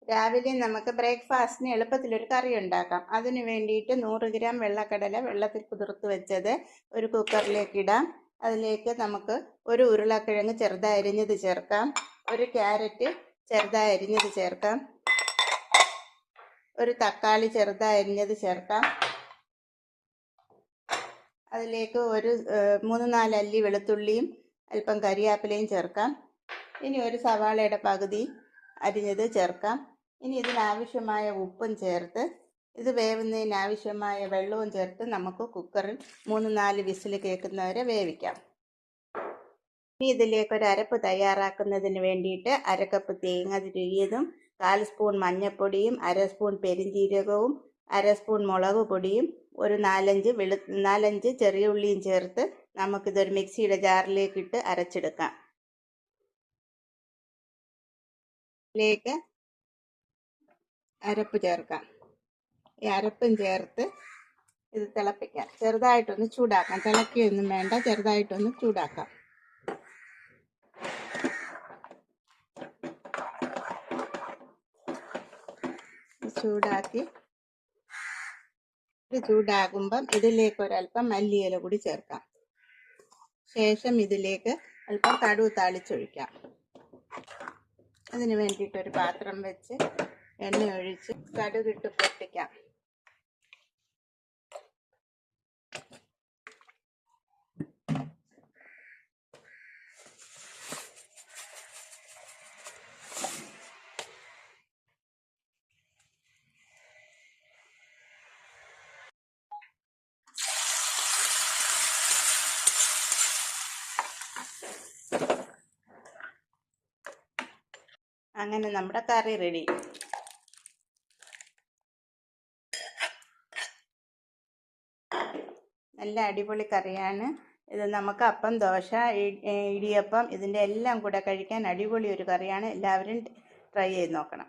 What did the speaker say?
രാവിലെ നമുക്ക് ബ്രേക്ക്ഫാസ്റ്റിന് എളുപ്പത്തിലൊരു കറി ഉണ്ടാക്കാം. അതിന് വേണ്ടിയിട്ട് 100 ഗ്രാം വെള്ളക്കടല വെള്ളത്തിൽ കുതിർത്ത് വെച്ചത് ഒരു കുക്കറിലേക്ക് ഇടാം. അതിലേക്ക് നമുക്ക് ഒരു ഉരുളക്കിഴങ്ങ് ചെറുതായി അരിഞ്ഞത് ചേർക്കാം, ഒരു ക്യാരറ്റ് ചെറുതായി അരിഞ്ഞത് ചേർക്കാം, ഒരു തക്കാളി ചെറുതായി അരിഞ്ഞത് ചേർക്കാം. അതിലേക്ക് ഒരു 3-4 അല്ലി വെളുത്തുള്ളിയും അല്പം കരിയാപ്പിലയും ചേർക്കാം. ഇനി ഒരു സവാളയുടെ പകുതി അരിഞ്ഞത് ചേർക്കാം. ഇനി ഇതിനാവശ്യമായ ഉപ്പും ചേർത്ത് ഇത് വേവുന്നതിനാവശ്യമായ വെള്ളവും ചേർത്ത് നമുക്ക് കുക്കറിൽ 3-4 വിസിൽ കേൾക്കുന്നവരെ വേവിക്കാം. ഇനി ഇതിലേക്ക് ഒരു അരപ്പ് തയ്യാറാക്കുന്നതിന് വേണ്ടിയിട്ട് 1 കപ്പ് തേങ്ങ തിരികിയതും 1/4 സ്പൂൺ മഞ്ഞൾപ്പൊടിയും 1/2 സ്പൂൺ പെരിഞ്ജീരകവും 1/2 സ്പൂൺ മുളക് പൊടിയും ഒരു 4-5 ചെറിയ ഉള്ളിയും ചേർത്ത് നമുക്കിതൊരു മിക്സിയുടെ ജാറിലേക്ക് ഇട്ട് അരച്ചെടുക്കാം. ഇതിലേക്ക് അരപ്പ് ചേർക്കാം. ഈ അരപ്പും ചേർത്ത് ഇത് തിളപ്പിക്കാം. ചെറുതായിട്ടൊന്ന് ചൂടാക്കാം. തിളക്കിയൊന്നും വേണ്ട, ചെറുതായിട്ടൊന്ന് ചൂടാക്കാം. ചൂടാക്കി ഇത് ചൂടാകുമ്പം ഇതിലേക്ക് ഒരല്പം മല്ലിയില കൂടി ചേർക്കാം. ശേഷം ഇതിലേക്ക് അല്പം കടുക് താളിച്ചൊഴിക്കാം. അതിന് വേണ്ടിയിട്ടൊരു പാത്രം വെച്ച് എണ്ണ ഒഴിച്ച് കടുകിട്ട് പൊട്ടിക്കാം. അങ്ങനെ നമ്മുടെ കറി റെഡി. നല്ല അടിപൊളി കറിയാണ് ഇത്. നമുക്ക് അപ്പം, ദോശ, ഇടിയപ്പം ഇതിൻ്റെ എല്ലാം കൂടെ കഴിക്കാൻ അടിപൊളി ഒരു കറിയാണ്. എല്ലാവരും ട്രൈ ചെയ്ത് നോക്കണം.